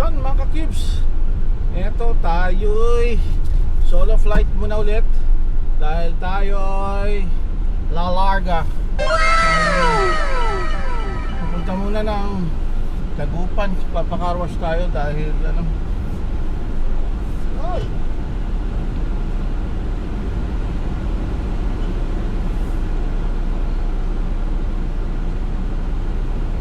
Ayun mga ka-cubes, eto tayo'y solo flight muna ulit dahil tayo'y lalarga. Pupunta muna ng Dagupan, papakarwash tayo dahil ano, ay,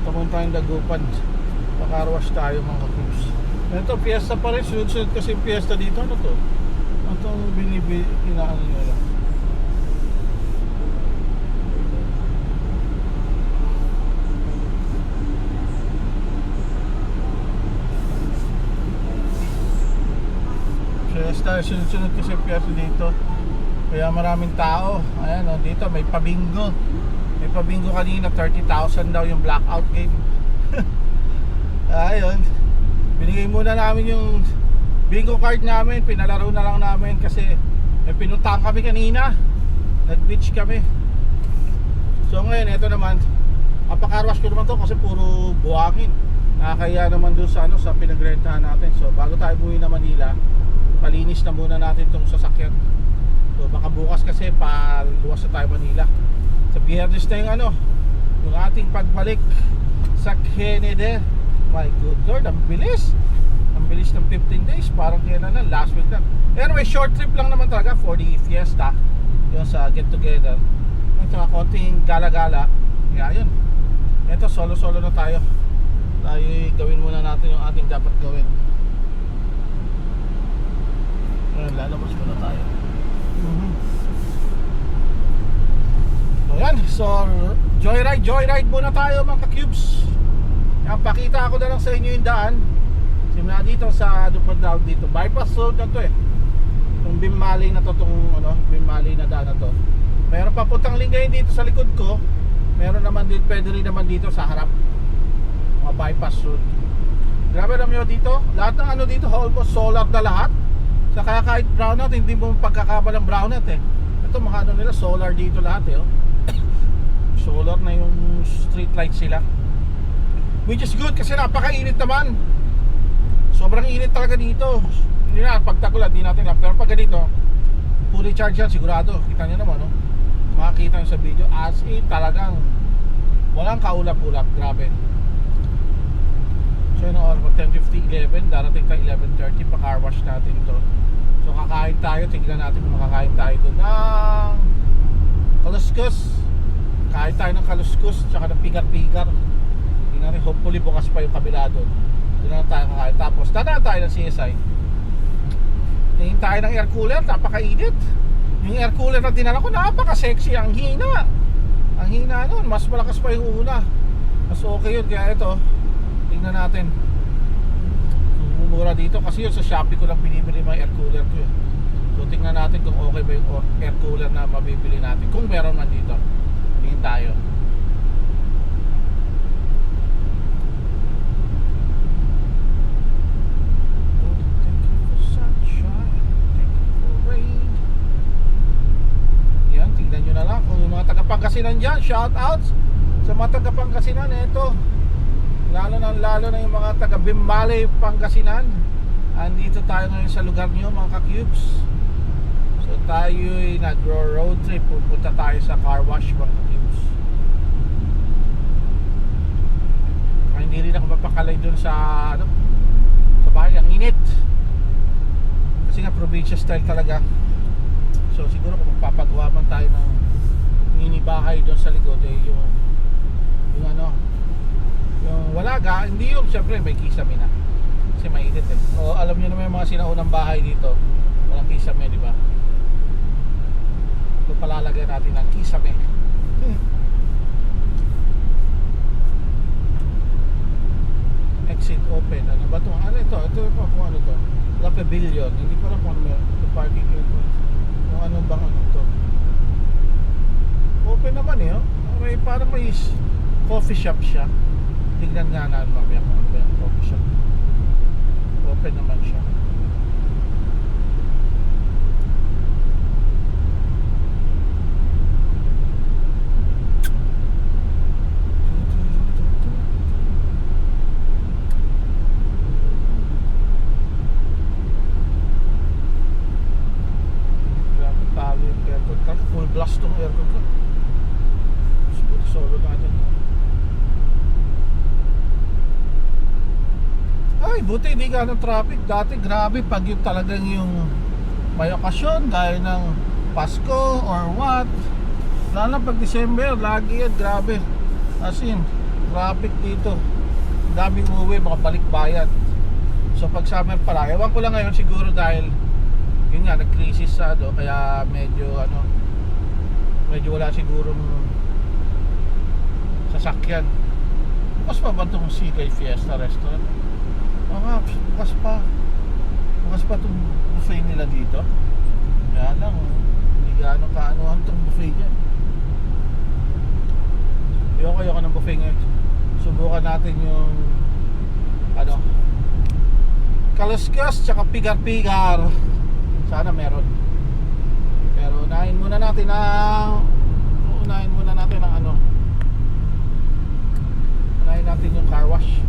pupunta tayong Dagupan, pakarwash tayo mga ka-cubes. Ito, piyesta pa rin, sunod-sunod kasi piyesta dito. Ano to? Ano itong inaano nila? Piyesta, sunod-sunod kasi piyesta dito. Kaya maraming tao. Ayan o, dito may pabingo. May pabingo kanina, 30,000 daw yung blackout game. Ayun, binigay muna namin yung bingo card namin, pinalaro na lang namin kasi may pinuntahan kami kanina, nag-beach kami. So ngayon, ito naman, papakarwash ko naman to kasi puro buhangin. Nakakaya naman dun sa, ano, sa pinagrentahan natin. So bago tayo buwi na Manila, palinis na muna natin itong sasakyan. So baka bukas kasi paluwas na tayo Manila. Sa Biyernes na yung ano, yung ating pagbalik sa Kennedy. My good Lord, ang bilis. Ang bilis ng 15 days. Parang kailan na, last week na. Anyway, short trip lang naman talaga for the fiesta. Yung sa get together. At saka konting gala-gala. Kaya yun. Ito, solo-solo na tayo. Tayo gawin muna natin yung ating dapat gawin. Ayan, lalabas muna tayo. Ayan, so joyride muna tayo mga ka-cubes. Yan, pakita ako na lang sa inyo yung daan. Simula dito sa Dupadao dito. Bypass road na to eh. Itong Bimali na to, Bimali na daan na to. Meron papuntang Lingayen dito sa likod ko. Meron naman din, pwede rin naman dito sa harap. Mga bypass road. Grabe naman nyo dito. Lahat ng ano dito, almost solar na lahat. So kaya kahit brownout, hindi mo pagkakabalang brownout eh. Ito mga ano nila, solar dito lahat eh. Oh. Solar na yung street light sila. Which is good kasi napakainit naman. Sobrang init talaga dito. Hindi na, pagtagulan, hindi natin lang. Pero pag ganito, fully charge yan, sigurado. Kita nyo naman, no? Makakita nyo sa video. As in, talagang walang kaulap-ulap. Grabe. So yun, 10:50, 11. Darating tayo 11:30. Pa-car wash natin to. So kakain tayo. Tignan natin kung makakain tayo doon ng kaluskus. Kain tayo ng kaluskus. Tsaka ng pigar-pigar. Tingnan, hopefully bukas pa yung kabila doon. Doon na tayo kakain. Tapos dadaan tayo ng CSI. Tingin tayo ng air cooler. Napakainit. Yung air cooler na dinala ko, napaka-sexy. Ang hina. Ang hina nun. Mas malakas pa yung una. Mas okay yun. Kaya ito, tingnan natin. Mumura dito. Kasi yun sa Shopee ko lang binibili mga air cooler ko yun. So tingnan natin kung okay ba yung air cooler na mabibili natin. Kung meron man dito. Tingin tayo. Pangasinan dyan, shout outs sa mga taga Pangasinan. Ito, lalo na yung mga taga Bimali, Pangasinan. Andito tayo ngayon sa lugar nyo mga ka-cubes. So tayo'y nag-road trip. Pupunta tayo sa car wash mga ka-cubes. Hindi rin ako mapakalay dun sa sa bahay, ang init. Kasi nga probinsya style talaga. So siguro kung magpapagawa man tayo ng mini bahay doon sa likod eh, yung ano, yung walaga, hindi yung syempre may kisame na kasi mainit eh. O alam niyo naman yung mga sinaunang bahay dito, walang kisame, di ba? So palalagay natin ng kisame. Exit open. Ano ba ito? Ano ito? Ito pa kung ano to? La Pavilion. Hindi ko alam kung ano ito, parking entrance. Kung ano bang ano to? Open naman eh, oh. May parang may coffee shop siya. Tignan nga na mamaya kung ano ba yung coffee shop. Open naman siya. blast tong aircon ko. Solo natin. Ay, buti hindi ka ng traffic. Dati grabe pag yung talagang yung may okasyon gaya ng Pasko or what. Lalo pag December, lagi yan, grabe. As in, traffic dito. Daming umuwi, baka balik bayan. So pag summer pala, ewan ko lang ngayon siguro dahil yun nga, nag-crisis sa kaya medyo wala sigurong sasakyan. Bukas pa ba itong Sikay Fiesta Restaurant? Oo nga, bukas pa itong buffet nila dito. Kaya lang, hindi gaano kaanuhan itong buffet dyan. Ayoko ng buffet ngayon. Subukan natin yung kaluskos tsaka pigar-pigar. Sana meron. Pero unahin muna natin ang unahin natin yung car wash.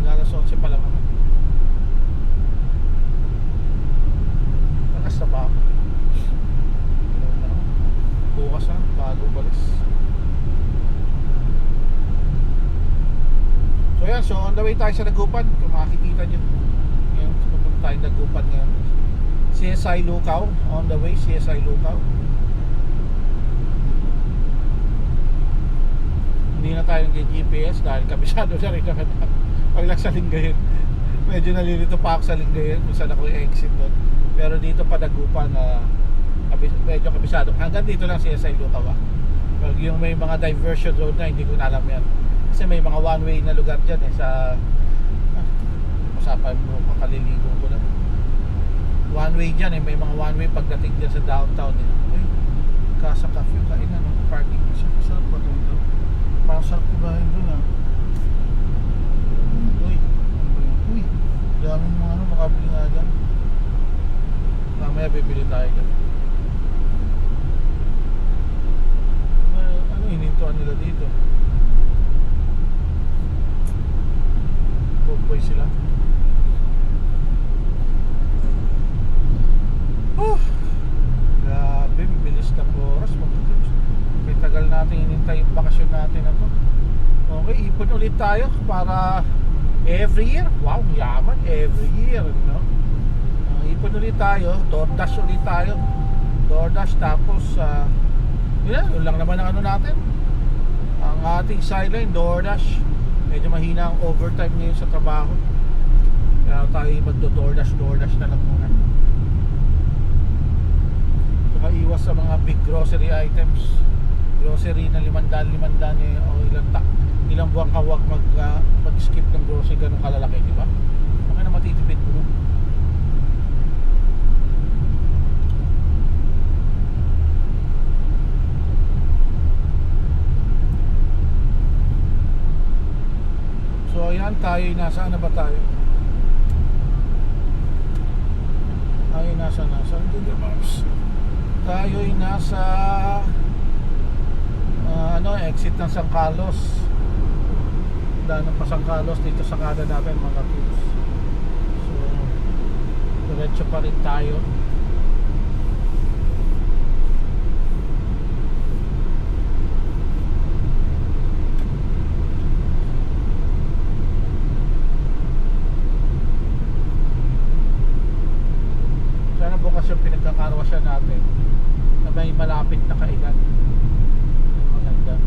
Alas 11 pa lang naman. Lakas na pa ako. Bukas na, bago balis. So yan, so on the way tayo sa Dagupan. Kung makikita nyo, yan, pupunta tayo Dagupan ngayon. CSI Lucao, on the way, CSI Lucao. Hindi na tayo nag-GPS dahil kabisado na rin naman pag lang sa Lingayen. Medyo nalilito pa ako sa Lingayen kung saan ako i-exit doon. Pero dito pa Dagupan na medyo kabisado. Hanggang dito lang CSI Lucao. Pero yung may mga diversion road na hindi ko na alam yan. Kasi may mga one-way na lugar dyan sa usapan mo, makaliligo ko lang. One-way dyan may mga one-way pagdating dyan sa downtown Uy, Casa Cafe, kainan parking. Sarap ba doon? Parang sarap kumain doon Uy, daming mga makabili nga dyan. Mamaya bibili tayo dyan. Hinintuan nila dito. Boy sila. Grabe, bilis na oras. May tagal natin hinintay yung bakasyon natin na to. Okay, ipon ulit tayo para every year. Wow, yaman, every year, no? Ipon ulit tayo, DoorDash ulit tayo. DoorDash tapos yun lang naman ang natin. Ang ating sideline, DoorDash. Medyo mahina ang overtime ngayon sa trabaho. Kaya tayo magdo-DoorDash na lang muna. Saka iwas sa mga big grocery items. Grocery na 500 o ilang buwan ka wag mag-skip ng grocery ganun kalalaki, di ba? Baka na matitipid mo. So ayan, tayo nasa ano ba tayo? Tayo nasa tayo ay nasa exit ng San Carlos. Daan pa San Carlos dito sa kada natin mga kids. So diretso pa rin tayo. Bukas yung pinagkakarwasyan natin na may malapit na kainan. Maganda.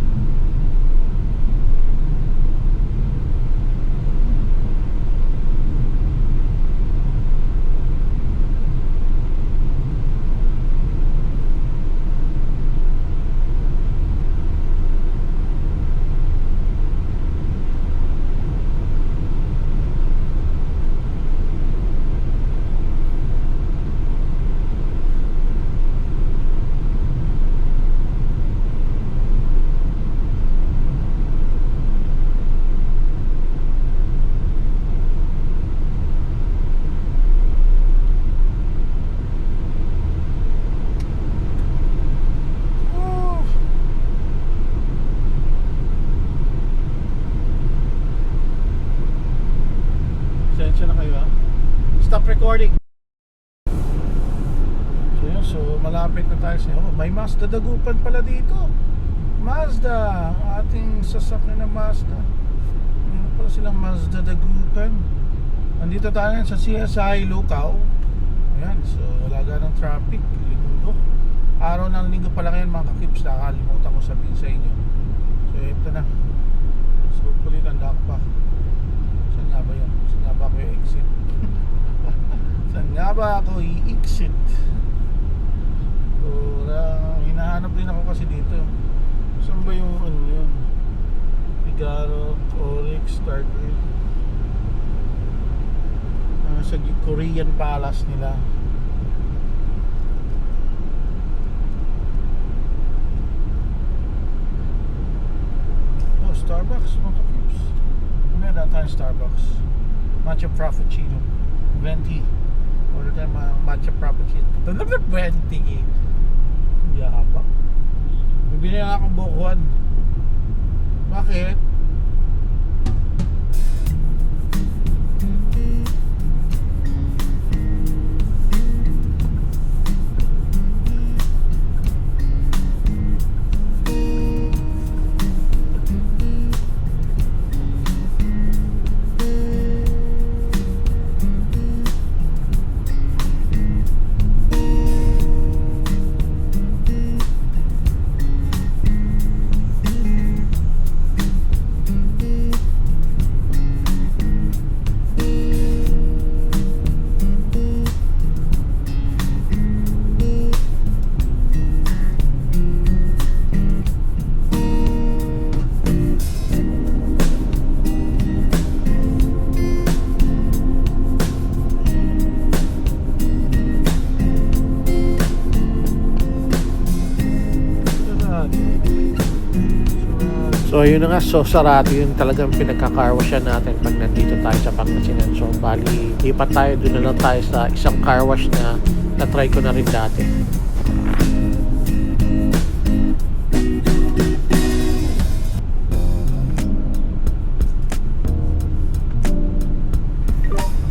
Stop recording. So yun, so malapit na tayo sa may Mazda Dagupan pala dito. Mazda, ating sasakyan na Mazda. Meron pala silang Mazda Dagupan. Nandito tayo sa CSI Lucao. Ayan, so wala ganang traffic. Linggo. Araw ng linggo pala ngayon mga kakips. Nakakalimutan ko sabihin sa inyo. So ito na. So hopefully tanda ko pa. Saan nga ba yun? Saan nga ba ako i-exit? Saan nga ba ako i-exit? So hinahanap din ako kasi dito. Saan ba yung ano yun? Figaro, Oryx, Stargate. Sa Korean Palace nila. Oh, Starbucks, mga kakips. Meron tayo Starbucks. Matcha Frappuccino 20. Order tayo mga Matcha Frappuccino 20. Yaba. Bibili na akong bukuan. Bakit? So yun na nga, so sarado yun talagang pinagka-carwashan natin pag nandito tayo sa Pangasinan. So bali, lipat tayo, doon na lang tayo sa isang carwash na na-try ko na rin dati.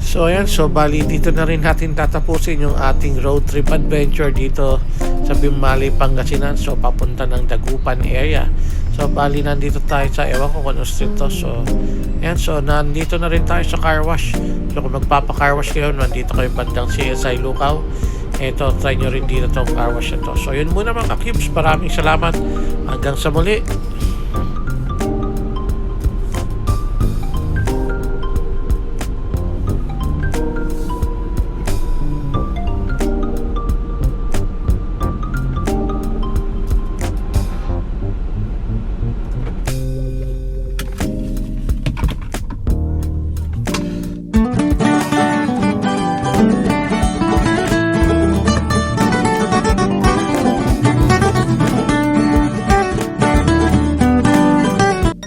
So ayan, so bali dito na rin natin tatapusin yung ating road trip adventure dito sa Bimbali, Pangasinan. So papunta ng Dagupan area. So bali nandito tayo sa, ewan ko kung ano street to. So ayan, so nandito na rin tayo sa car wash. So kung magpapa-car wash kayo, nandito kayo bandang CSI Lucao. Ito, try nyo rin dito tong car wash na to. So yun muna mga cubes, maraming salamat. Hanggang sa muli.